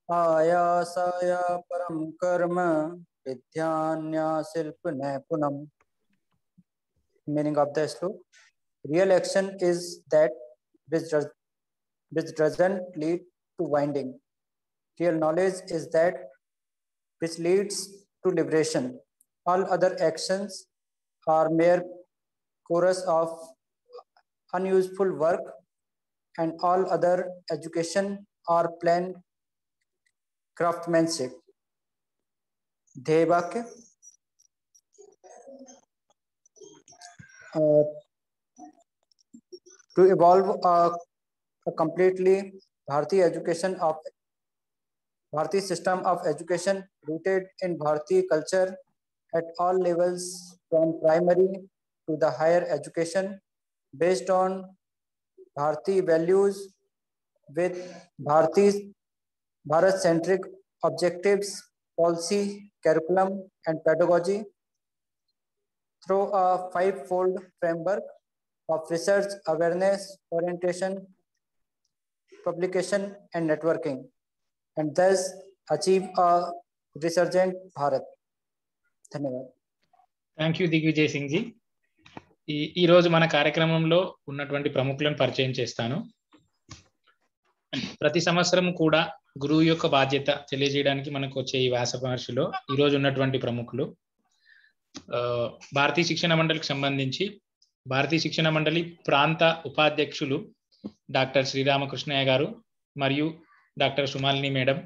आयासाय परम कर्म विद्यान्यासिल्प नैपुणम. Meaning of the slok: real action is that which doesn't lead to winding. Real knowledge is that which leads to liberation. All other actions are mere chorus of unuseful work, and all other education are plain craftsmanship. ध्येय वाक्य: to evolve a completely Bharati system of education rooted in Bharati culture at all levels, from primary to the higher education, based on Bharati values with Bharat-centric objectives, policy, curriculum, and pedagogy, through a five-fold framework of research, awareness, orientation, publication, and networking, and thus achieve a resurgent Bharat. ధన్యవాదాలు. Thank you Digvijay Singh ji. ఈ రోజు మన కార్యక్రమంలో ఉన్నటువంటి ప్రముఖులను పరిచయం చేస్తాను. ప్రతి సంవత్సరం కూడా గురువు యొక్క బాధ్యత తెలియజేయడానికి మనకు వచ్చే ఈ వ్యాస మహర్షిలో ఈరోజు ఉన్నటువంటి ప్రముఖులు భారతీయ శిక్షణ మండలికి సంబంధించి భారతీయ శిక్షణ మండలి ప్రాంత ఉపాధ్యక్షులు డాక్టర్ శ్రీరామకృష్ణయ్య గారు మరియు డాక్టర్ సుమాలిని మేడం.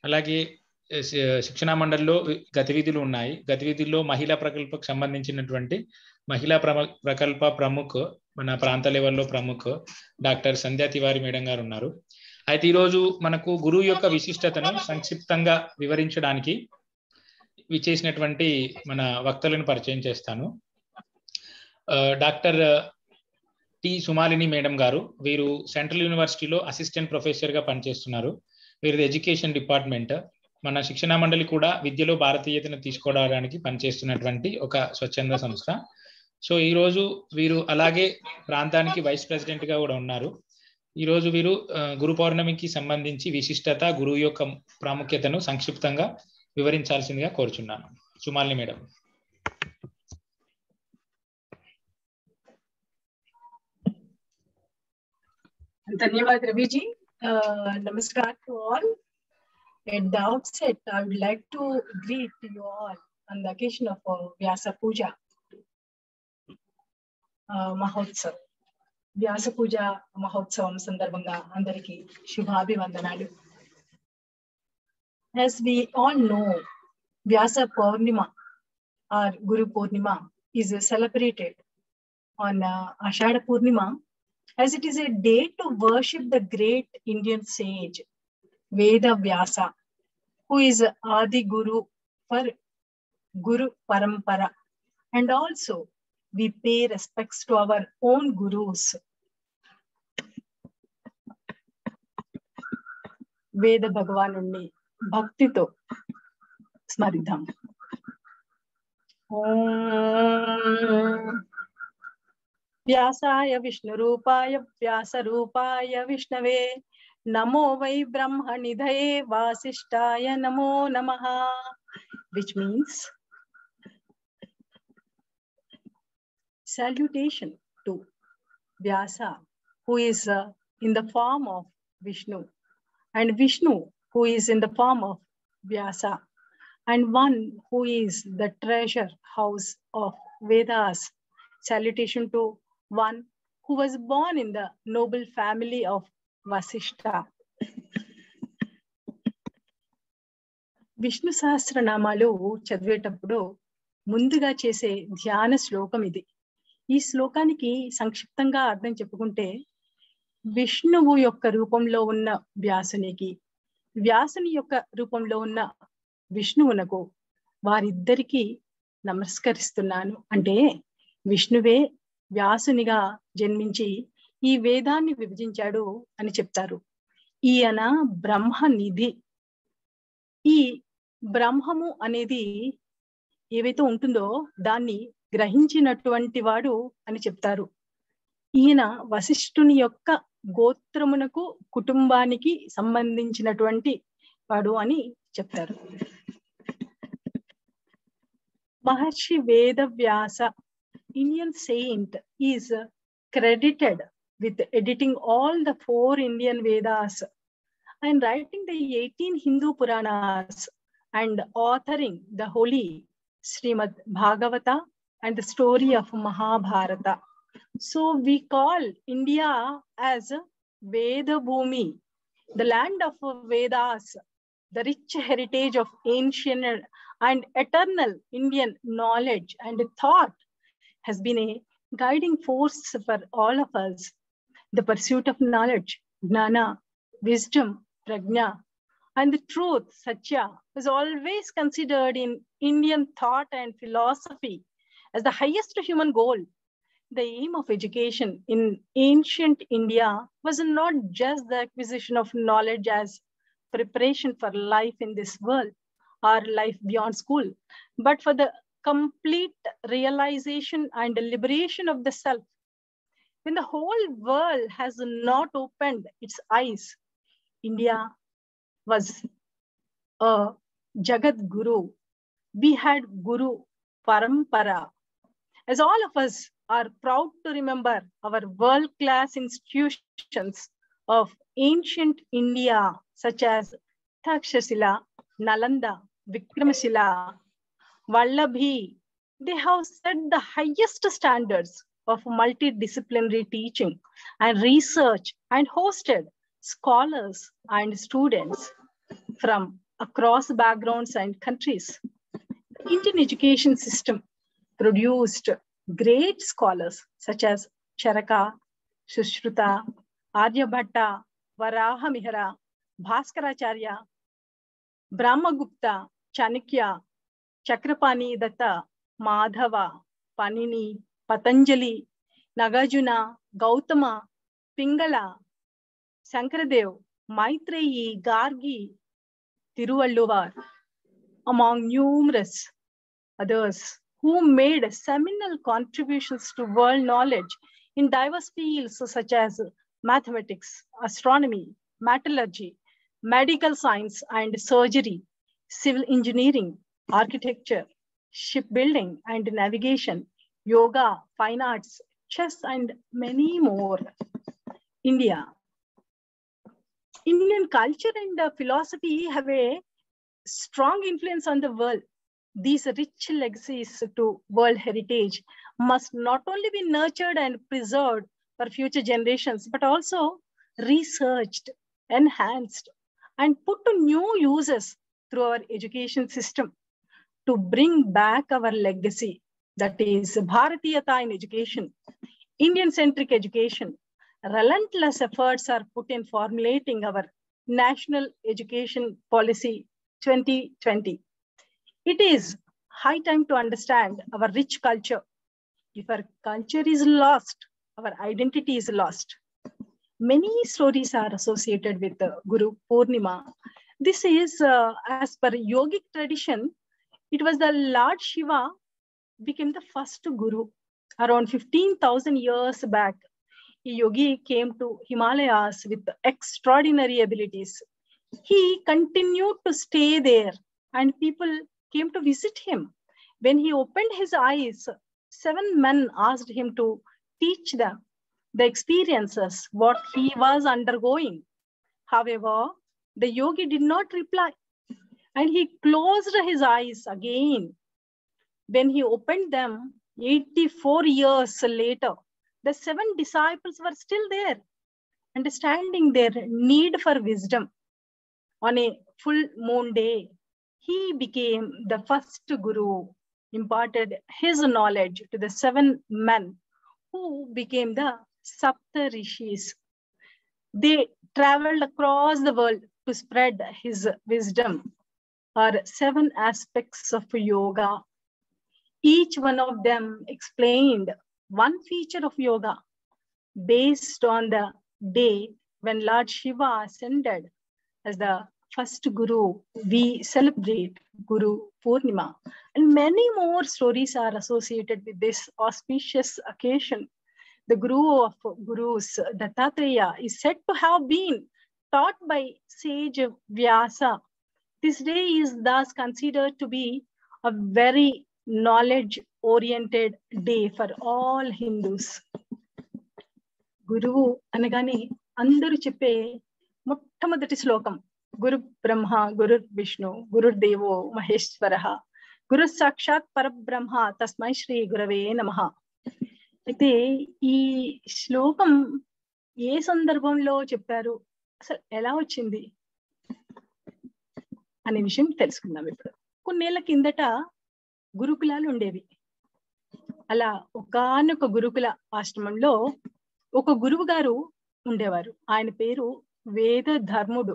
అలాగే శిక్షణ మండలిలో గతివిధులు ఉన్నాయి. గతివిధుల్లో మహిళా ప్రకల్పకు సంబంధించినటువంటి మహిళా ప్రకల్ప ప్రముఖ్, మన ప్రాంత లెవెల్లో ప్రముఖ్ డాక్టర్ సంధ్యా తివారి మేడం గారు ఉన్నారు. అయితే ఈరోజు మనకు గురువు యొక్క విశిష్టతను సంక్షిప్తంగా వివరించడానికి విచ్చేసినటువంటి మన వక్తలను పరిచయం చేస్తాను. డాక్టర్ టి సుమాలిని మేడం గారు, వీరు సెంట్రల్ యూనివర్సిటీలో అసిస్టెంట్ ప్రొఫెసర్గా పనిచేస్తున్నారు. వీరిది ఎడ్యుకేషన్ డిపార్ట్మెంట్. మన శిక్షణ మండలి కూడా విద్యలో భారతీయతను తీసుకోవడానికి పనిచేస్తున్నటువంటి ఒక స్వచ్ఛంద సంస్థ. సో ఈరోజు వీరు అలాగే ప్రాంతానికి వైస్ ప్రెసిడెంట్గా కూడా ఉన్నారు. ఈరోజు వీరు గురు పౌర్ణమికి సంబంధించి విశిష్టత, గురువు యొక్క ప్రాముఖ్యతను సంక్షిప్తంగా వివరించాల్సిందిగా కోరుచున్నాను. సుమాలిని మేడం. धन्यवाद रवि जी. नमस्कार to all. At the outset, I would like to greet you all on the occasion of Vyasa Puja Mahotsav. Vyasa Puja Mahotsavam సందర్భంగా అందరికీ శుభాభివందనాలు. As we all know, Vyasa Purnima or Guru Purnima is celebrated on Ashadha Purnima, as it is a day to worship the great Indian sage Veda Vyasa, who is Adi Guru for Guru Parampara, and also we pay respects to our own gurus. Veda Bhagavanunni bhaktito smaridham. व्यासाय विष्णुरूपाय व्यासरूपाय विष्णवे नमो वै ब्रह्मनिधये वासिष्ठाय नमो नमः, which means salutation to Vyasa, who is in the form of Vishnu, and Vishnu, who is in the form of Vyasa, and one who is the treasure house of Vedas. Salutation to one who was born in the noble family of Vasishtha. Vishnu సహస్రనామాలు చదివేటప్పుడు ముందుగా చేసే ధ్యాన శ్లోకం ఇది. ఈ శ్లోకానికి సంక్షిప్తంగా అర్థం చెప్పుకుంటే, విష్ణువు యొక్క రూపంలో ఉన్న వ్యాసునికి, వ్యాసుని యొక్క రూపంలో ఉన్న విష్ణువునకు వారిద్దరికీ నమస్కరిస్తున్నాను. అంటే విష్ణువే వ్యాసునిగా జన్మించి ఈ వేదాన్ని విభజించాడు అని చెప్తారు. ఈయన బ్రహ్మనిధి. ఈ బ్రహ్మము అనేది ఏవైతే ఉంటుందో దాన్ని గ్రహించినటువంటి వాడు అని చెప్తారు. ఈయన వశిష్ఠుని యొక్క గోత్రమునకు, కుటుంబానికి సంబంధించినటువంటి వాడు అని చెప్తారు. Maharshi Vedavyasa, Indian saint, is credited with editing all the 4 Indian Vedas and writing the 18 Hindu Puranas and authoring the holy Srimad Bhagavata and the story of Mahabharata. So we call India as Veda Bhumi, the land of Vedas, the rich heritage of ancient and eternal Indian knowledge and thought has been a guiding force for all of us. The pursuit of knowledge, gnana, wisdom, prajna, and the truth, satya, was always considered in Indian thought and philosophy as the highest human goal. The aim of education in ancient India was not just the acquisition of knowledge as preparation for life in this world or life beyond school, but for the complete realization and liberation of the self. When the whole world has not opened its eyes, India was a Jagat Guru. We had Guru Parampara. As all of us are proud to remember our world-class institutions of ancient India, such as Takshashila, Nalanda, Vikramashila, Vallabhi, they have set the highest standards of multidisciplinary teaching and research and hosted scholars and students from across backgrounds and countries. The Indian education system produced great scholars such as Charaka, Sushruta, Aryabhatta, Varahamihara, Bhaskaracharya, Brahmagupta, Chanakya, Chakrapani Datta, Madhava, Panini, Patanjali, Nagarjuna, Gautama, Pingala, Sankaradev, Maitreyi, Gargi, Tiruvalluvar, among numerous others who made seminal contributions to world knowledge in diverse fields such as mathematics, astronomy, metallurgy, medical science and surgery, civil engineering, architecture, shipbuilding and navigation, yoga, fine arts, chess, and many more. India. Indian culture and philosophy have a strong influence on the world. These rich legacies to world heritage must not only be nurtured and preserved for future generations, but also researched, enhanced, and put to new uses through our education system to bring back our legacy, that is Bharatiyata in education, Indian-centric education. Relentless efforts are put in formulating our National Education Policy 2020. It is high time to understand our rich culture. If our culture is lost, our identity is lost. Many stories are associated with Guru Purnima. This is, as per yogic tradition, it was the Lord Shiva became the first Guru. Around 15,000 years back, a yogi came to Himalayas with extraordinary abilities. He continued to stay there and people came to visit him. When he opened his eyes, 7 men asked him to teach them the experiences, what he was undergoing. However, the yogi did not reply and he closed his eyes again. When he opened them, 84 years later, the 7 disciples were still there, understanding their need for wisdom. On a full moon day, he became the first Guru, imparted his knowledge to the 7 men who became the Sapta Rishis. They traveled across the world to spread his wisdom, or 7 aspects of yoga. Each one of them explained one feature of yoga based on the day when Lord Shiva ascended as the first Guru. We celebrate Guru Purnima, and many more stories are associated with this auspicious occasion. The Guru of Gurus, Dattatreya, is said to have been taught by sage Vyasa This day is thus considered to be a very knowledge-oriented day for all Hindus. గురువు అనగానే అందరూ చెప్పే మొట్టమొదటి శ్లోకం గురు బ్రహ్మ గురు విష్ణు గురుర్దేవో మహేశ్వర గురు సాక్షాత్ పరబ్రహ్మ తస్మై శ్రీ గురవే నమః. అయితే ఈ శ్లోకం ఏ సందర్భంలో చెప్పారు, అసలు ఎలా వచ్చింది అనే విషయం తెలుసుకుందాం ఇప్పుడు. కొన్నేళ్ల కిందట గురుకులాలు ఉండేవి. అలా ఒకానొక గురుకుల ఆశ్రమంలో ఒక గురువు గారు ఉండేవారు. ఆయన పేరు వేద ధర్ముడు.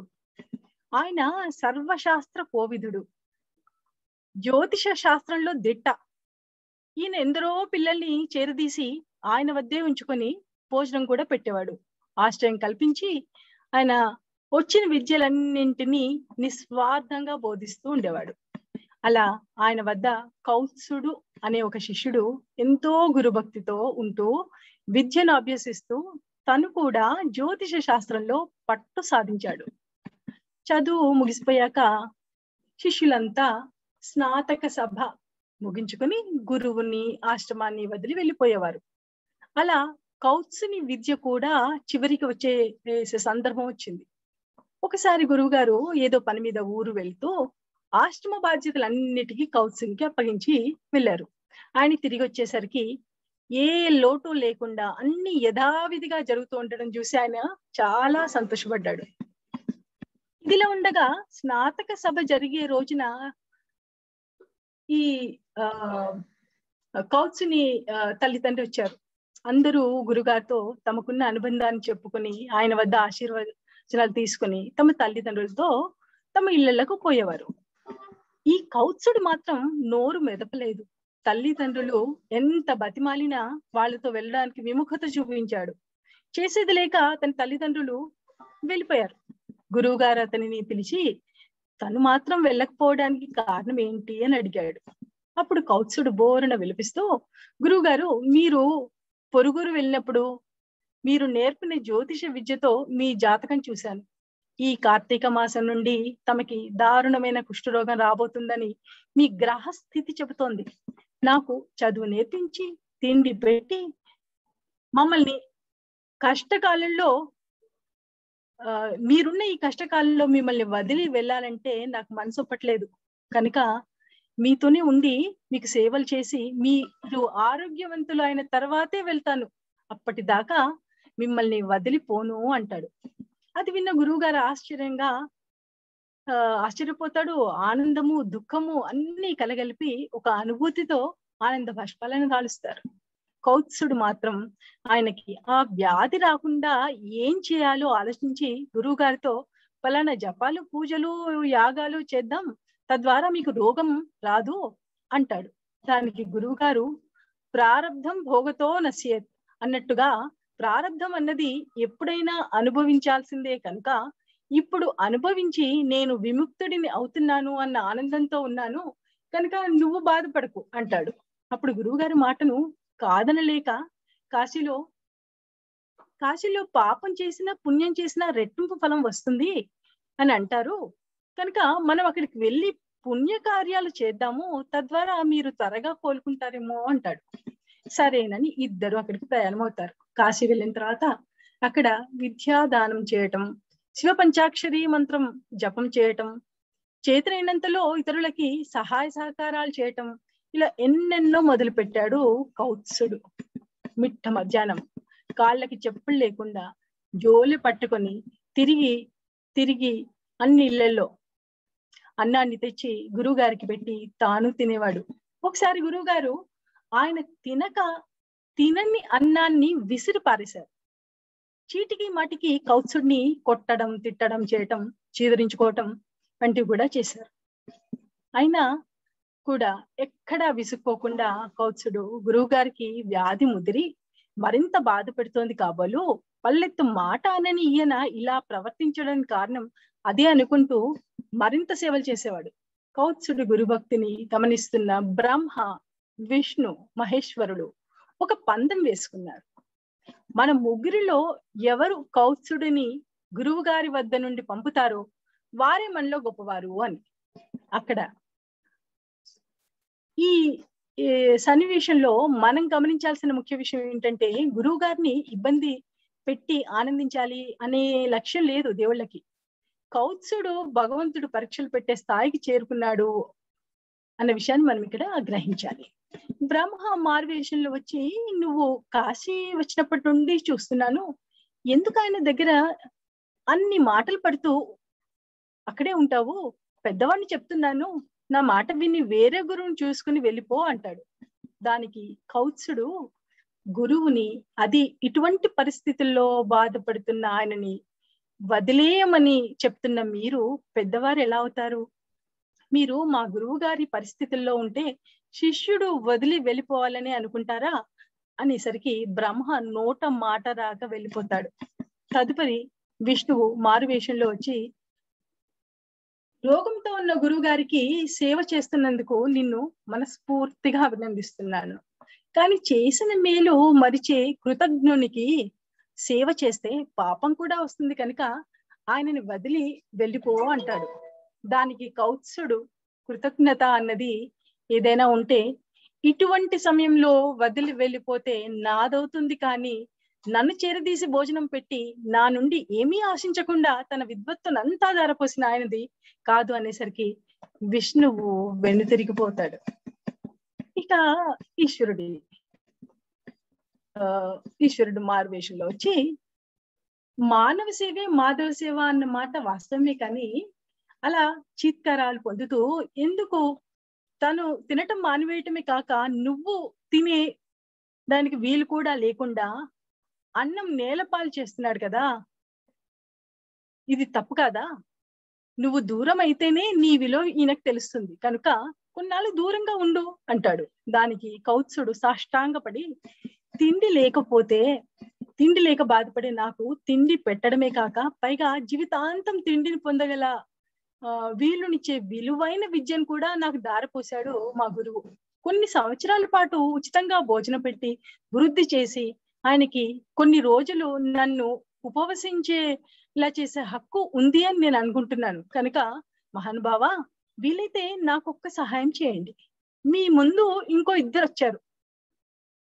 ఆయన సర్వశాస్త్ర కోవిదుడు, జ్యోతిష శాస్త్రంలో దిట్ట. ఈయన ఎందరో పిల్లల్ని చేరదీసి ఆయన వద్దే ఉంచుకొని భోజనం కూడా పెట్టేవాడు. ఆశ్రయం కల్పించి ఆయన వచ్చిన విద్యలన్నింటినీ నిస్వార్థంగా బోధిస్తూ ఉండేవాడు. అలా ఆయన వద్ద కౌత్సుడు అనే ఒక శిష్యుడు ఎంతో గురుభక్తితో ఉంటూ విద్యను అభ్యసిస్తూ తను కూడా జ్యోతిష శాస్త్రంలో పట్టు సాధించాడు. చదువు ముగిసిపోయాక శిష్యులంతా స్నాతక సభ ముగించుకుని గురువుని ఆశ్రమాన్ని వదిలి వెళ్ళిపోయేవారు. అలా కౌత్సుని విద్య కూడా చివరికి వచ్చే సందర్భం వచ్చింది. ఒకసారి గురువు గారు ఏదో పని మీద ఊరు వెళ్తూ ఆశ్రమ బాధ్యతలన్నిటికీ కౌత్సునికి అప్పగించి వెళ్ళారు. ఆయన తిరిగి వచ్చేసరికి ఏ లోటు లేకుండా అన్ని యథావిధిగా జరుగుతూ ఉండడం చూసి ఆయన చాలా సంతోషపడ్డాడు. ఇదిలా ఉండగా స్నాతక సభ జరిగే రోజున ఈ కౌత్సుని తల్లిదండ్రులు వచ్చారు. అందరూ గురుగారితో తమకున్న అనుబంధాన్ని చెప్పుకొని ఆయన వద్ద ఆశీర్వచనాలు తీసుకుని తమ తల్లిదండ్రులతో తమ ఇళ్లకు పోయేవారు. ఈ కౌత్సుడు మాత్రం నోరు మెదపలేదు. తల్లిదండ్రులు ఎంత బతిమాలినా వాళ్ళతో వెళ్ళడానికి విముఖత చూపించాడు. చేసేది లేక తన తల్లిదండ్రులు వెళ్ళిపోయారు. గురువు గారు అతనిని పిలిచి తను మాత్రం వెళ్ళకపోవడానికి కారణం ఏంటి అని అడిగాడు. అప్పుడు కౌత్సుడు బోరున విలపిస్తూ, గురువు గారు, మీరు పొరుగురు వెళ్ళినప్పుడు మీరు నేర్పిన జ్యోతిష విద్యతో మీ జాతకం చూశాను. ఈ కార్తీక మాసం నుండి తమకి దారుణమైన కుష్ఠరోగం రాబోతుందని మీ గ్రహ స్థితి చెబుతోంది. నాకు చదువు నేర్పించి తిండి పెట్టి మమ్మల్ని కష్టకాలంలో మీరున్న ఈ కష్టకాలంలో మిమ్మల్ని వదిలి వెళ్ళాలంటే నాకు మనసు ఒప్పట్లేదు. కనుక మీతోనే ఉండి మీకు సేవలు చేసి మీరు ఆరోగ్యవంతులు అయిన తర్వాతే వెళ్తాను. అప్పటిదాకా మిమ్మల్ని వదిలిపోను అంటాడు. అది విన్న గురువు గారు ఆశ్చర్యపోతాడు. ఆనందము దుఃఖము అన్ని కలగలిపి ఒక అనుభూతితో ఆనంద బాష్పాలను కాలుస్తారు. కౌత్సుడు మాత్రం ఆయనకి ఆ వ్యాధి రాకుండా ఏం చేయాలో ఆలోచించి గురువు గారితో పలానా జపాలు పూజలు యాగాలు చేద్దాం, తద్వారా మీకు రోగం రాదు అంటాడు. దానికి గురువు గారు ప్రారబ్ధం భోగతో నశ్యేత్ అన్నట్టుగా ప్రారబ్ధం అన్నది ఎప్పుడైనా అనుభవించాల్సిందే కనుక ఇప్పుడు అనుభవించి నేను విముక్తుడిని అవుతున్నాను అన్న ఆనందంతో ఉన్నాను కనుక నువ్వు బాధపడకు అంటాడు. అప్పుడు గురువు గారి మాటను కాదనలేక కాశీలో పాపం చేసినా పుణ్యం చేసినా రెట్టింపు ఫలం వస్తుంది అని అంటారు. కనుక మనం అక్కడికి వెళ్ళి పుణ్యకార్యాలు చేద్దాము, తద్వారా మీరు త్వరగా కోలుకుంటారేమో అంటాడు. సరేనని ఇద్దరు అక్కడికి ప్రయాణమవుతారు. కాశీ వెళ్ళిన తర్వాత అక్కడ విద్యాదానం చేయటం, శివ పంచాక్షరి మంత్రం జపం చేయటం, చేతనైనంతలో ఇతరులకి సహాయ సహకారాలు చేయటం, ఇలా ఎన్నెన్నో మొదలు పెట్టాడు కౌత్సుడు. మిట్ట మధ్యాహ్నం కాళ్ళకి చెప్పులు లేకుండా జోలి పట్టుకొని తిరిగి అన్ని ఇళ్లలో అన్నాన్ని తెచ్చి గురువు గారికి పెట్టి తాను తినేవాడు. ఒకసారి గురువు గారు ఆయన తినని అన్నాన్ని విసిరి పారేశారు. చీటికి మాటికి కౌత్సుడిని కొట్టడం, తిట్టడం చేయటం, చీదరించుకోవటం వంటివి కూడా చేశారు. అయినా కూడా ఎక్కడా విసుక్కోకుండా కౌత్సుడు గురువు గారికి వ్యాధి ముదిరి మరింత బాధ పెడుతోంది కాబోలు పల్లెత్తు మాట అనని ఈయన ఇలా ప్రవర్తించడానికి కారణం అదే అనుకుంటూ మరింత సేవలు చేసేవాడు. కౌత్సుడి గురుభక్తిని గమనిస్తున్న బ్రహ్మ, విష్ణు, మహేశ్వరుడు ఒక పందెం వేసుకున్నారు. మన ముగ్గురిలో ఎవరు కౌత్సుడిని గురువు గారి వద్ద నుండి పంపుతారో వారే మనలో గొప్పవారు అని. అక్కడ ఈ సన్నివేశంలో మనం గమనించాల్సిన ముఖ్య విషయం ఏంటంటే, గురువు గారిని ఇబ్బంది పెట్టి ఆనందించాలి అనే లక్ష్యం లేదు దేవుళ్ళకి. కౌత్సుడు భగవంతుడు పరీక్షలు పెట్టే స్థాయికి చేరుకున్నాడు అన్న విషయాన్ని మనం ఇక్కడ గ్రహించాలి. బ్రహ్మ మారువేషంలో వచ్చి, నువ్వు కాశీ వచ్చినప్పటి నుండి చూస్తున్నాను, ఎందుకు ఆయన దగ్గర అన్ని మాటలు పడుతూ అక్కడే ఉంటావు? పెద్దవాడిని చెప్తున్నాను, నా మాట విని వేరే గురువుని చూసుకుని వెళ్ళిపో అంటాడు. దానికి కౌత్సుడు గురువుని, అది ఇటువంటి పరిస్థితుల్లో బాధపడుతున్న ఆయనని వదిలేయమని చెప్తున్న మీరు పెద్దవారు ఎలా అవుతారు? మీరు మా గురువు గారి పరిస్థితుల్లో ఉంటే శిష్యుడు వదిలి వెళ్ళిపోవాలని అనుకుంటారా అనేసరికి బ్రహ్మ నోట మాట రాక వెళ్ళిపోతాడు. తదుపరి విష్ణువు మారువేషంలో వచ్చి, రోగంతో ఉన్న గురువు గారికి సేవ చేస్తున్నందుకు నిన్ను మనస్ఫూర్తిగా అభినందిస్తున్నాను. కానీ చేసిన మేలు మరిచే కృతజ్ఞునికి సేవ చేస్తే పాపం కూడా వస్తుంది కనుక ఆయనని వదిలి వెళ్ళిపో అంటాడు. దానికి కౌత్సుడు, కృతజ్ఞత అన్నది ఏదైనా ఉంటే ఇటువంటి సమయంలో వదిలి వెళ్ళిపోతే నాదవుతుంది, కానీ నన్ను చేరదీసి భోజనం పెట్టి నా నుండి ఏమీ ఆశించకుండా తన విద్వత్తునంతా ధారపోసిన ఆయనది కాదు అనేసరికి విష్ణువు వెనుతిరిగిపోతాడు. ఇక ఈశ్వరుడు మారువేషంలో వచ్చి, మానవ సేవే మాధవ సేవ అన్న మాట వాస్తవమే, కానీ అలా చీత్కారాలు పొందుతూ ఎందుకు తను తినటం మానివేయటమే కాక నువ్వు తినే దానికి వీలు కూడా లేకుండా అన్నం నేలపాలు చేస్తున్నాడు కదా, ఇది తప్పు కాదా? నువ్వు దూరం అయితేనే నీ విలువ ఈయనకు తెలుస్తుంది కనుక కొన్నాళ్ళు దూరంగా ఉండు అంటాడు. దానికి కౌత్సుడు సాష్టాంగపడి, తిండి లేక బాధపడే నాకు తిండి పెట్టడమే కాక పైగా జీవితాంతం తిండిని పొందగల వీలునిచ్చే విలువైన విద్యను కూడా నాకు దారపోశాడు మా గురువు. కొన్ని సంవత్సరాల పాటు ఉచితంగా భోజనం పెట్టి వృద్ధి చేసి ఆయనకి కొన్ని రోజులు నన్ను ఉపవసించేలా చేసే హక్కు ఉంది అని నేను అనుకుంటున్నాను. కనుక మహానుభావ, వీలైతే నాకొక్క సహాయం చేయండి. మీ ముందు ఇంకో ఇద్దరు వచ్చారు,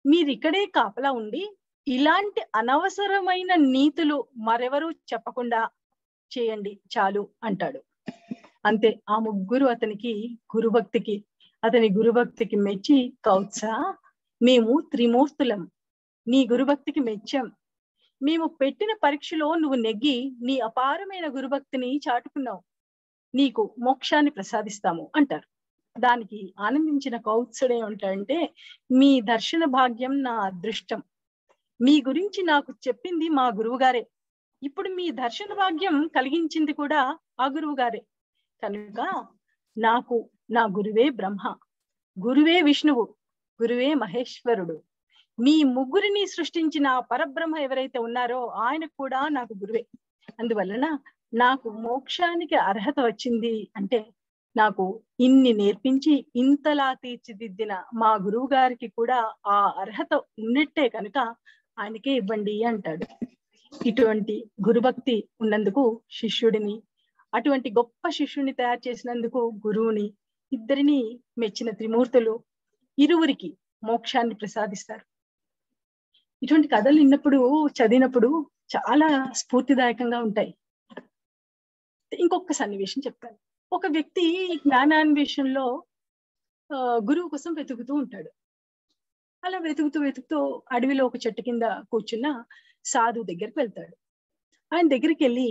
మీరు ఇక్కడే కాపలా ఉండి ఇలాంటి అనవసరమైన నీతులు మరెవరూ చెప్పకుండా చేయండి చాలు అంటాడు. అంతే, ఆ ముగ్గురు అతని గురుభక్తికి మెచ్చి, కౌత్స, మేము త్రిమూర్తులం, నీ గురుభక్తికి మెచ్చాం. మేము పెట్టిన పరీక్షలో నువ్వు నెగ్గి నీ అపారమైన గురుభక్తిని చాటుకున్నావు, నీకు మోక్షాన్ని ప్రసాదిస్తాము అంటారు. దానికి ఆనందించిన కౌత్సుడే ఉంటాడంటే, మీ దర్శన భాగ్యం నా అదృష్టం. మీ గురించి నాకు చెప్పింది మా గురువు గారే, ఇప్పుడు మీ దర్శన భాగ్యం కలిగించింది కూడా ఆ గురువు గారే. కనుక నాకు నా గురువే బ్రహ్మ, గురువే విష్ణువు, గురువే మహేశ్వరుడు. మీ ముగ్గురిని సృష్టించిన పరబ్రహ్మ ఎవరైతే ఉన్నారో ఆయన కూడా నాకు గురువే. అందువలన నాకు మోక్షానికి అర్హత వచ్చింది అంటే, నాకు ఇన్ని నేర్పించి ఇంతలా తీర్చిదిద్దిన మా గురువు గారికి కూడా ఆ అర్హత ఉన్నట్టే కనుక ఆయనకే ఇవ్వండి అంటాడు. ఇటువంటి గురుభక్తి ఉన్నందుకు శిష్యుడిని, అటువంటి గొప్ప శిష్యుడిని తయారు చేసినందుకు గురువుని, ఇద్దరిని మెచ్చిన త్రిమూర్తులు ఇరువురికి మోక్షాన్ని ప్రసాదిస్తారు. ఇటువంటి కథలు చదివినప్పుడు చాలా స్ఫూర్తిదాయకంగా ఉంటాయి. ఇంకొక సన్నివేశం చెప్తాను. ఒక వ్యక్తి జ్ఞానాన్వేషణలో గురువు కోసం వెతుకుతూ ఉంటాడు. అలా వెతుకుతూ అడవిలో ఒక చెట్టు కింద కూర్చున్న సాధు దగ్గరికి వెళ్తాడు. ఆయన దగ్గరికి వెళ్ళి,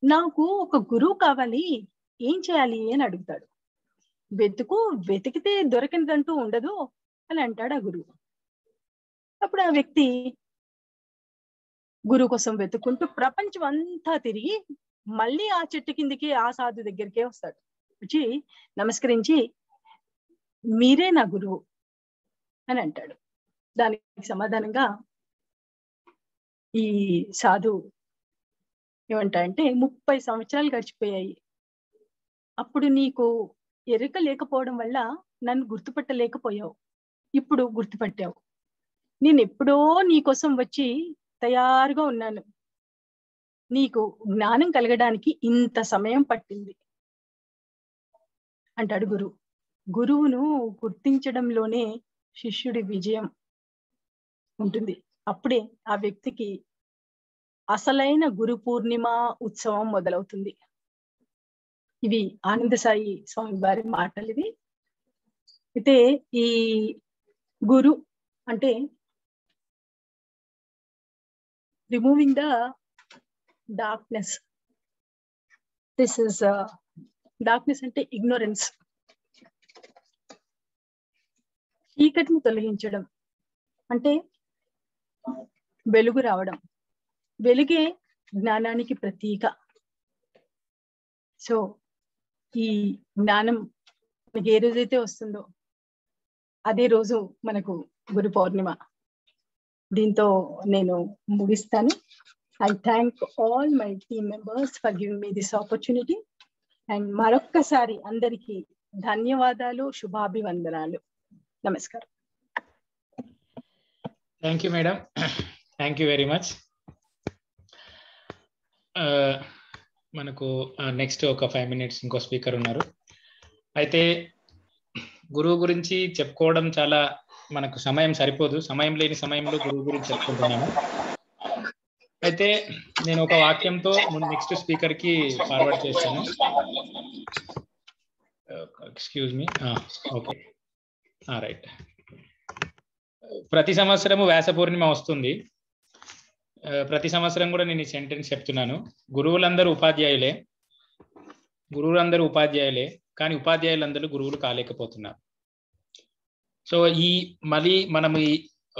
నాకు ఒక గురువు కావాలి, ఏం చేయాలి అని అడుగుతాడు. వెతికితే దొరకనిదంటూ ఉండదు అని అంటాడు ఆ గురువు. అప్పుడు ఆ వ్యక్తి గురువు కోసం వెతుక్కుంటూ ప్రపంచం అంతా తిరిగి మళ్ళీ ఆ చెట్టు కిందికి ఆ సాధు దగ్గరికే వస్తాడు. వచ్చి నమస్కరించి, మీరే నా గురువు అని అంటాడు. దానికి సమాధానంగా ఈ సాధు ఏమంటాడంటే, 30 సంవత్సరాలు గడిచిపోయాయి, అప్పుడు నీకు ఎరుక లేకపోవడం వల్ల నన్ను గుర్తుపట్టలేకపోయావు, ఇప్పుడు గుర్తుపట్టావు. నేను ఎప్పుడో నీకోసం వచ్చి తయారుగా ఉన్నాను, నీకు జ్ఞానం కలగడానికి ఇంత సమయం పట్టింది. అంటాడు గురువు. గురువును గుర్తించడంలోనే శిష్యుడి విజయం ఉంటుంది. అప్పుడే ఆ వ్యక్తికి అసలైన గురు పూర్ణిమ ఉత్సవం మొదలవుతుంది. ఇవి ఆనంద సాయి స్వామి వారి మాటలు ఇవి. అయితే ఈ గురు అంటే removing the darkness. This is darkness అంటే ఇగ్నోరెన్స్, చీకటిని తొలగించడం అంటే వెలుగు రావడం. వెలుగే జ్ఞానానికి ప్రతీక. సో ఈ జ్ఞానం మనకి ఏ రోజైతే వస్తుందో అదే రోజు మనకు గురు పౌర్ణిమ. దీంతో నేను ముగిస్తాను. I thank all my team members for giving me this opportunity. And మరొక్కసారి అందరికీ ధన్యవాదాలు, శుభాభివందనాలు. నమస్కారం. Thank you madam, thank you very much. మనకు నెక్స్ట్ ఒక 5 minutes ఇంకో స్పీకర్ ఉన్నారు. అయితే గురువు గురించి చెప్పుకోవడం చాలా మనకు సమయం సరిపోదు. సమయం లేని సమయంలో గురువు గురించి చెప్పుకుంటున్నాము. అయితే నేను ఒక వాక్యంతో నెక్స్ట్ స్పీకర్ కి ఫార్వర్డ్ చేస్తాను. Excuse me. Okay, right. ప్రతి సంవత్సరము వ్యాస పూర్ణిమ వస్తుంది. ప్రతి సంవత్సరం కూడా నేను ఈ సెంటెన్స్ చెప్తున్నాను. గురువులందరూ ఉపాధ్యాయులే, కానీ ఉపాధ్యాయులందరూ గురువులు కాలేకపోతున్నారు. సో మళ్ళీ మనం ఈ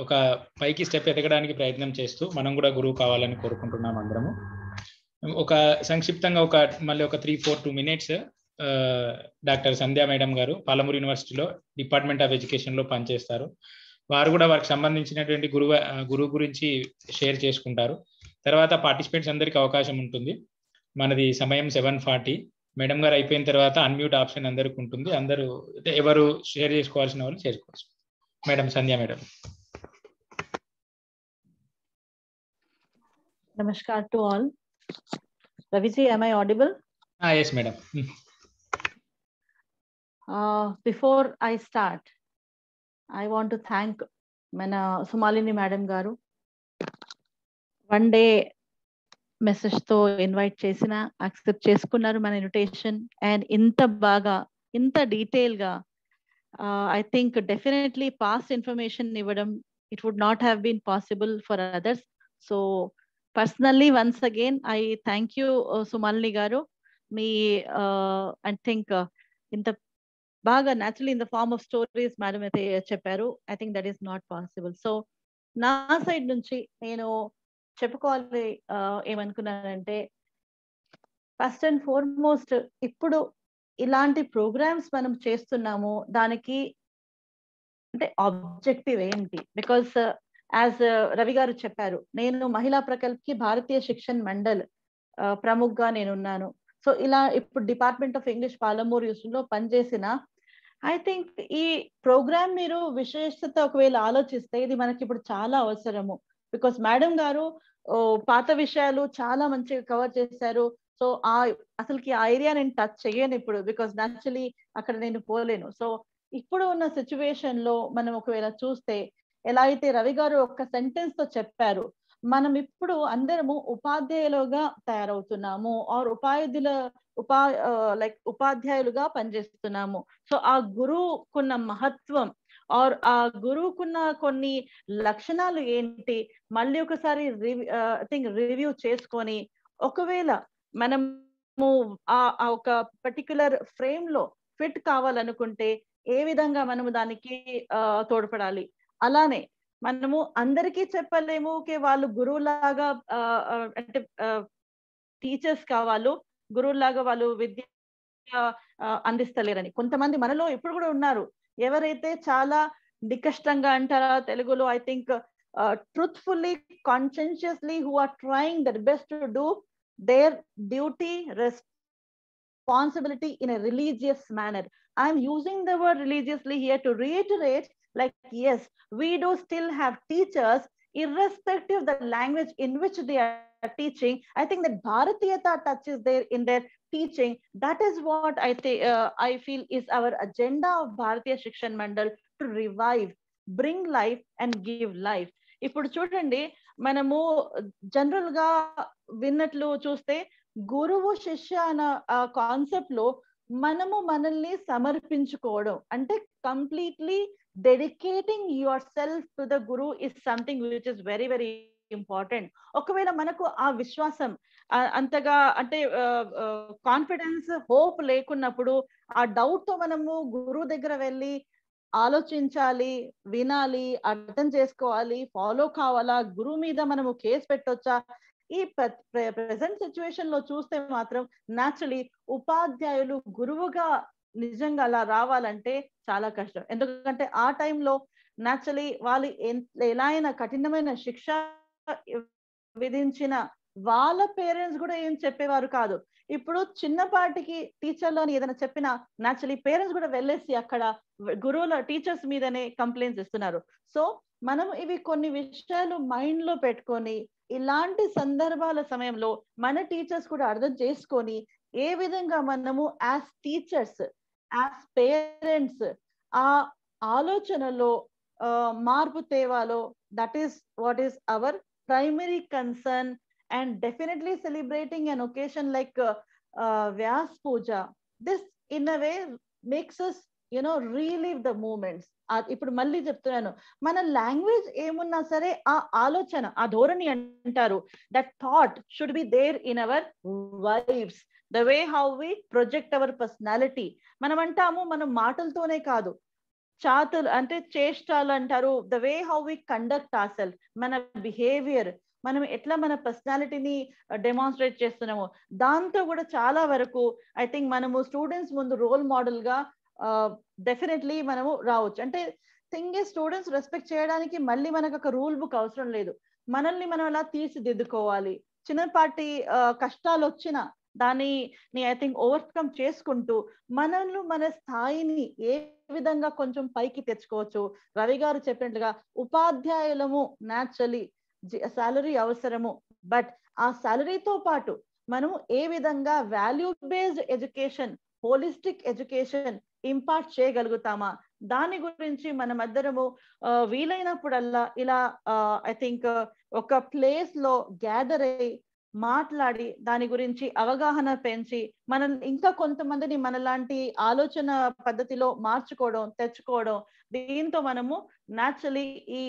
ఒక పైకి స్టెప్ ఎదగడానికి ప్రయత్నం చేస్తూ మనం కూడా గురువు కావాలని కోరుకుంటున్నాం అందరము. ఒక సంక్షిప్తంగా మళ్ళీ ఒక 3-4 minutes డాక్టర్ సంధ్యా మేడం గారు పాలమూరు యూనివర్సిటీలో డిపార్ట్మెంట్ ఆఫ్ ఎడ్యుకేషన్ లో పనిచేస్తారు. వారు కూడా వారికి సంబంధించినటువంటి గురువు గురించి షేర్ చేసుకుంటారు. తర్వాత పార్టిసిపేట్స్ అందరికి అవకాశం ఉంటుంది. మనది సమయం 7:40. మేడం గారు అయిపోయిన తర్వాత అన్మ్యూట్ ఆప్షన్ అందరికి ఉంటుంది. అందరూ ఎవరు షేర్ చేసుకోవాల్సిన వాళ్ళు చేసుకోవచ్చు. Madam Sandhya madam. Namaskar to all. Raviji, am I audible? Yes, madam. Before I start, I want to thank Mana Sumalini Madam Garu. One day message తో ఇన్వైట్ చేసిన యాక్సెప్ట్ చేసుకున్నారు మన ఇన్విటేషన్. అండ్ ఇంత బాగా ఇంత డీటెయిల్ గా I think definitely past information ఇవ్వడం it would not have been possible for others. So personally once again I thank you Sumalini garu. మీ ఐ థింక్ ఇంత బాగా naturally in the form of stories madam అయితే చెప్పారు. I think that is not possible. So నా side నుంచి నేను చెప్పుకోవాలి ఏమనుకున్నానంటే, first and foremost ఇప్పుడు ఇలాంటి ప్రోగ్రామ్స్ మనం చేస్తున్నాము, దానికి అంటే ఆబ్జెక్టివ్ ఏంటి? బికాస్ యాజ్ రవి గారు చెప్పారు, నేను మహిళా ప్రకల్ప్కి భారతీయ శిక్షణ్ మండల్ ప్రముఖగా నేనున్నాను. సో ఇలా ఇప్పుడు డిపార్ట్మెంట్ ఆఫ్ ఇంగ్లీష్ పాలమూరు యూనివర్సిటీలో పనిచేసిన ఐ థింక్ ఈ ప్రోగ్రామ్ మీరు విశేషత ఒకవేళ ఆలోచిస్తే ఇది మనకి ఇప్పుడు చాలా అవసరము. బికాస్ మేడం గారు పాత విషయాలు చాలా మంచిగా కవర్ చేశారు. సో అసలుకి ఆ ఏరియా నేను టచ్ చేయను ఇప్పుడు, బికాస్ న్యాచురలీ అక్కడ నేను పోలేను. సో ఇప్పుడు ఉన్న సిచ్యువేషన్ లో మనం ఒకవేళ చూస్తే, ఎలా అయితే రవి గారు ఒక సెంటెన్స్ తో చెప్పారు, మనం ఇప్పుడు అందరము ఉపాధ్యాయులుగా తయారవుతున్నాము, ఆర్ ఉపాధ్యాయులుగా పనిచేస్తున్నాము. సో ఆ గురువుకున్న మహత్వం ఆర్ ఆ గురువుకున్న కొన్ని లక్షణాలు ఏంటి మళ్ళీ ఒకసారి రివ్యూ చేసుకొని, ఒకవేళ మనము ఆ ఒక పర్టిక్యులర్ ఫ్రేమ్ లో ఫిట్ కావాలనుకుంటే ఏ విధంగా మనము దానికి తోడ్పడాలి. అలానే మనము అందరికీ చెప్పలేము వాళ్ళు గురువులాగా అంటే టీచర్స్ కావాలి, గురువులాగా వాళ్ళు విద్య అందిస్తలేరని కొంతమంది మనలో ఇప్పుడు కూడా ఉన్నారు. ఎవరైతే చాలా నికష్టంగా అంటారా తెలుగులో, I think truthfully, conscientiously, who are trying their best to do their duty, responsibility in a religious manner. I am using the word religiously here to reiterate, like, yes, we do still have teachers irrespective of the language in which they are teaching. I think that Bharatiyata touch is there in their teaching. That is what I feel is our agenda of Bharatiya Shikshan Mandal, to revive, bring life and give life. ఇప్పుడు చూడండి, మనము general గా విన్నట్లు చూస్తే గురువు శిష్య అన్న concept లో మనము మనల్ని సమర్పించుకోవడం అంటే completely dedicating your self to the Guru is something which is very very important. ఒకవేళ మనకు ఆ విశ్వాసం అంతగా అంటే కాన్ఫిడెన్స్, హోప్ లేకున్నప్పుడు ఆ డౌట్ తో మనము గురువు దగ్గర వెళ్ళి ఆలోచించాలి, వినాలి, అర్థం చేసుకోవాలి, ఫాలో కావాలా, గురువు మీద మనము కేసు పెట్టొచ్చా, ఈ ప్రెసెంట్ సిచ్యువేషన్ లో చూస్తే మాత్రం న్యాచురలీ ఉపాధ్యాయులు గురువుగా నిజంగా అలా రావాలంటే చాలా కష్టం. ఎందుకంటే ఆ టైంలో న్యాచురలీ వాళ్ళు ఎలా అయినా కఠినమైన శిక్ష విధించిన వాళ్ళ పేరెంట్స్ కూడా ఏం చెప్పేవారు కాదు. ఇప్పుడు చిన్నపాటికి టీచర్లని ఏదైనా చెప్పినా న్యాచురలీ పేరెంట్స్ కూడా వెళ్ళేసి అక్కడ గురువుల టీచర్స్ మీదనే కంప్లైంట్స్ ఇస్తున్నారు. సో మనం ఇవి కొన్ని విషయాలు మైండ్ లో పెట్టుకొని ఇలాంటి సందర్భాల సమయంలో మన టీచర్స్ కూడా అర్థం చేసుకొని ఏ విధంగా మనము యాజ్ టీచర్స్, యాజ్ పేరెంట్స్ ఆ ఆలోచనలో మార్పు తేవాలో, that is what is our primary concern. And definitely celebrating an occasion like Vyas Puja, this in a way makes us relive the moments. ఇప్పుడు మళ్ళీ చెప్తున్నాను, మన లాంగ్వేజ్ ఏమున్నా సరే ఆ ఆలోచన, ఆ ధోరణి అంటారు, that thought should be there in our vibes, the way how we project our personality. మనం అంటాము, మనం మాటలతోనే కాదు, చాతులు అంటే చేష్టాలు అంటారు, the way how we conduct our self, మన బిహేవియర్, మనం ఎట్లా మన పర్సనాలిటీని డెమాన్స్ట్రేట్ చేస్తున్నాము, దాంతో కూడా చాలా వరకు ఐ థింక్ మనము స్టూడెంట్స్ ముందు రోల్ మోడల్ గా డెఫినెట్లీ మనము రావచ్చు. అంటే థింగ్ ఇస్, స్టూడెంట్స్ రెస్పెక్ట్ చేయడానికి మళ్ళీ మనకు ఒక రూల్ బుక్ అవసరం లేదు, మనల్ని మనం అలా తీర్చిదిద్దుకోవాలి. చిన్నపాటి కష్టాలు వచ్చినా దాన్ని ఐ థింక్ ఓవర్కమ్ చేసుకుంటూ మనల్ని మన స్థాయిని ఏ విధంగా కొంచెం పైకి తెచ్చుకోవచ్చు. రవి గారు చెప్పినట్లుగా ఉపాధ్యాయులము న్యాచురలీ సాలరీ అవసరము, బట్ ఆ సాలరీతో పాటు మనము ఏ విధంగా value based education, holistic education impart చేయగలుగుతామా, దాని గురించి మనమందరము వీలైనప్పుడల్లా ఇలా ఐ థింక్ ఒక ప్లేస్ లో గ్యాదర్ అయ్యి మాట్లాడి దాని గురించి అవగాహన పెంచి మనం ఇంకా కొంతమందిని మనలాంటి ఆలోచన పద్ధతిలో మార్చుకోవడం, తెచ్చుకోవడం, దీంతో మనము న్యాచురలీ ఈ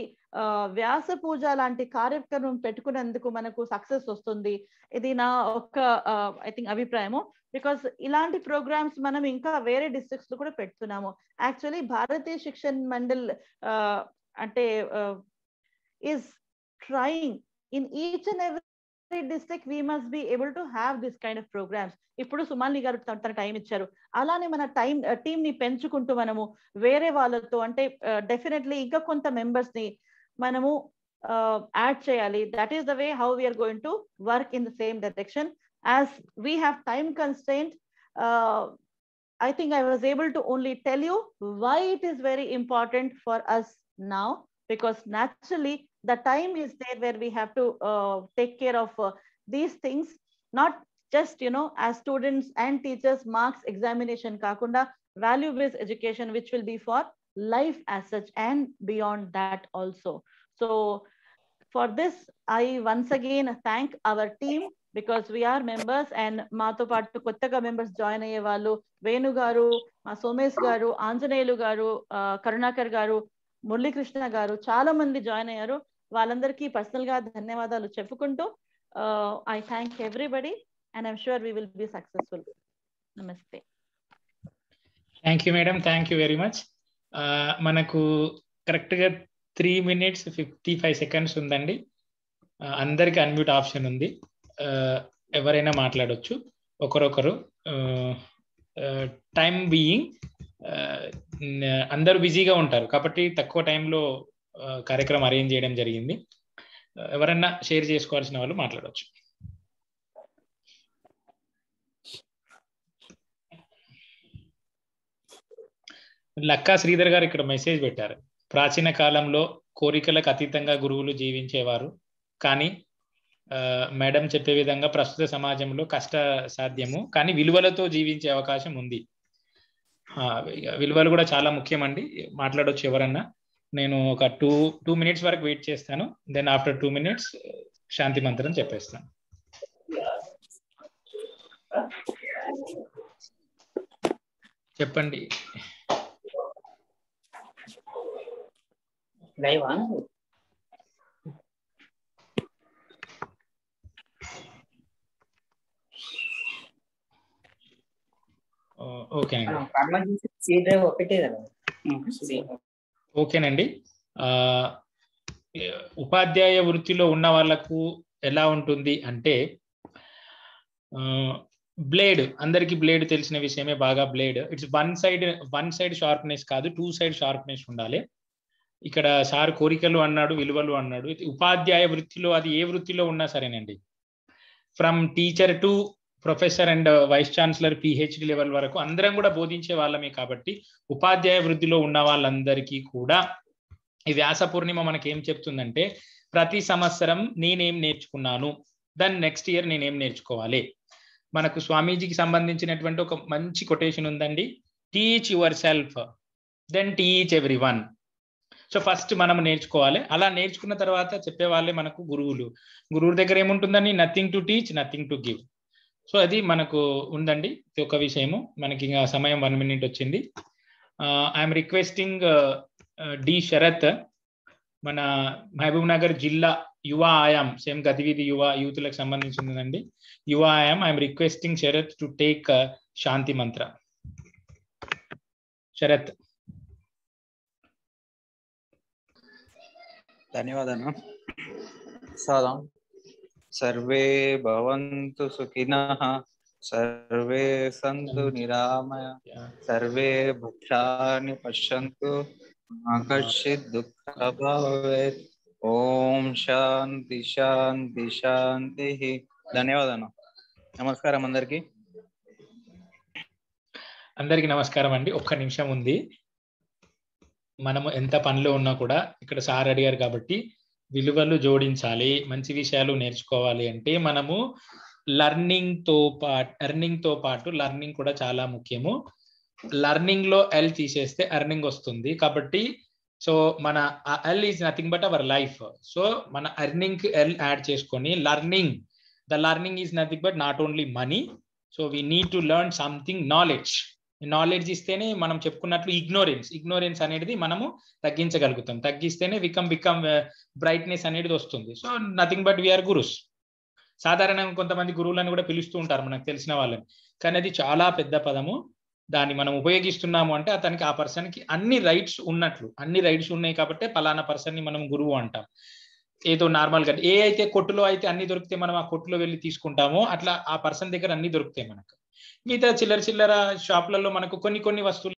వ్యాస పూజ లాంటి కార్యక్రమం పెట్టుకునేందుకు మనకు సక్సెస్ వస్తుంది. ఇది నా ఒక ఐ థింక్ అభిప్రాయము. బికాస్ ఇలాంటి ప్రోగ్రామ్స్ మనం ఇంకా వేరే డిస్ట్రిక్ట్స్ లో కూడా పెడుతున్నాము. యాక్చువల్లీ భారతీయ శిక్షణ్ మండల్ అంటే is trying in each and every district we must be able to have this kind of programs. ఇప్పుడు సుమాలి గారు తన టైం ఇచ్చారు, అలానే మన టీమ్ ని పెంచుకుంటూ మనము వేరే వాళ్ళతో అంటే డెఫినెట్లీ ఇంకా కొంత మెంబర్స్ ని మనము యాడ్ చేయాలి. That is the way how we are going to work in the same direction. As we have time constraint, I think I was able to only tell you why it is very important for us now, because naturally the time is there where we have to take care of these things, not just as students and teachers marks examination kakunda, value based education which will be for life as such and beyond that also. So for this I once again thank our team, because we are members and maato paatu kottaga members join ayye vallu Venu garu, Somesh garu, Anjaneyulu garu, Karunakar garu, Muralikrishna గారు చాలా మంది join అయ్యారు. వాళ్ళందరికీ personal గా ధన్యవాదాలు చెప్పుకుంటూ I thank everybody and I'm sure we will be successful. నమస్తే. Thank you madam, thank you very much. మనకు కరెక్ట్ గా 3 minutes 55 seconds ఉందండి. అందరికి అన్మ్యూట్ ఆప్షన్ ఉంది, ఎవరైనా మాట్లాడొచ్చు ఒకరొకరు. టైం బీయింగ్ అందరూ బిజీగా ఉంటారు కాబట్టి తక్కువ టైంలో కార్యక్రమం అరేంజ్ చేయడం జరిగింది. ఎవరన్నా షేర్ చేసుకోవాల్సిన వాళ్ళు మాట్లాడవచ్చు. లక్కా శ్రీధర్ గారు ఇక్కడ మెసేజ్ పెట్టారు. ప్రాచీన కాలంలో కోరికలకు అతీతంగా గురువులు జీవించేవారు, కానీ మేడం చెప్పే విధంగా ప్రస్తుత సమాజంలో కష్ట సాధ్యము, కానీ విలువలతో జీవించే అవకాశం ఉంది. విలువలు కూడా చాలా ముఖ్యమండి. మాట్లాడొచ్చు ఎవరన్నా. నేను ఒక 2 minutes వరకు వెయిట్ చేస్తాను. దెన్ ఆఫ్టర్ 2 minutes శాంతి మంత్రం చెప్పేస్తాను. చెప్పండి. ఓకేనండి. ఉపాధ్యాయ వృత్తిలో ఉన్న వాళ్ళకు ఎలా ఉంటుంది అంటే, బ్లేడ్, అందరికి బ్లేడ్ తెలిసిన విషయమే. బాగా blade it's one side sharpness కాదు, 2 side షార్ప్నెస్ ఉండాలి. ఇక్కడ సార్ కోరికలు అన్నాడు, విలువలు అన్నాడు. ఉపాధ్యాయ వృత్తిలో అది ఏ వృత్తిలో ఉన్నా సరేనండి, from teacher to professor and vice chancellor PhD level వరకు అందరం కూడా బోధించే వాళ్ళమే. కాబట్టి ఉపాధ్యాయ వృత్తిలో ఉన్న వాళ్ళందరికీ కూడా ఈ వ్యాస పూర్ణిమ మనకి ఏం చెప్తుందంటే, ప్రతి సంవత్సరం నేనేం నేర్చుకున్నాను, దాన్ని నెక్స్ట్ ఇయర్ నేనేం నేర్చుకోవాలి. మనకు స్వామీజీకి సంబంధించినటువంటి ఒక మంచి కొటేషన్ ఉందండి, teach yourself then teach everyone. So first మనం నేర్చుకోవాలి. అలా నేర్చుకున్న తర్వాత చెప్పే వాళ్ళే మనకు గురువులు. గురువు దగ్గర ఏముంటుందని, nothing to teach, nothing to give. So అది మనకు ఉందండి ఒక విషయము. మనకి ఇంకా సమయం 1 minute వచ్చింది. ఐఎమ్ రిక్వెస్టింగ్ డి శరత్, మన మహబూబ్ నగర్ జిల్లా యువ ఆయాం, సేమ్ గతివిధి యూత్లకు సంబంధించిందండి. యువ I am, I'm requesting Sharath to take Shanti Mantra. Sharath. ధన్యవాదాలు. సాదాం. సర్వే భవంతు సుఖినః, సర్వే సంతు నిరామయ, సర్వే భక్షాన్ని పశ్యంతు, మా కశ్చిత్ దుఃఖ భవేత్. ఓం శాంతి శాంతి శాంతి. ధన్యవాదాలు. నమస్కారం అందరికి. అందరికి నమస్కారం అండి. ఒక్క నిమిషం ఉంది. మనము ఎంత పనిలో ఉన్నా కూడా ఇక్కడ సార్ అడిగారు కాబట్టి విలువలు జోడించాలి, మంచి విషయాలు నేర్చుకోవాలి అంటే మనము ఎర్నింగ్ తో పాటు లర్నింగ్ కూడా చాలా ముఖ్యము. లర్నింగ్ లో ఎల్ తీసేస్తే ఎర్నింగ్ వస్తుంది. కాబట్టి సో మన L is nothing but our life. So మన ఎర్నింగ్ కి ఎల్ యాడ్ చేసుకొని the learning is nothing but not only money. So we need to learn something, knowledge ఇస్తేనే మనం చెప్పుకున్నట్లు ఇగ్నోరెన్స్ అనేది మనము తగ్గించగలుగుతాం. తగ్గిస్తేనే బికమ్ బ్రైట్నెస్ అనేది వస్తుంది. So nothing but we are gurus. సాధారణంగా కొంతమంది గురువులను కూడా పిలుస్తూ ఉంటారు మనకు తెలిసిన వాళ్ళని, కానీ అది చాలా పెద్ద పదము. దాన్ని మనం ఉపయోగిస్తున్నాము అంటే అతనికి, ఆ పర్సన్ కి అన్ని రైట్స్ ఉన్నాయి కాబట్టి పలానా పర్సన్ ని మనం గురువు అంటాం. ఏదో నార్మల్ గా ఏ అయితే కొట్టులో అయితే అన్ని దొరికితే మనం ఆ కొట్టులో వెళ్ళి తీసుకుంటామో, అట్లా ఆ పర్సన్ దగ్గర అన్ని దొరుకుతాయి మనకు. మిగతా చిల్లర షాపులలో మనకు కొన్ని వస్తువులు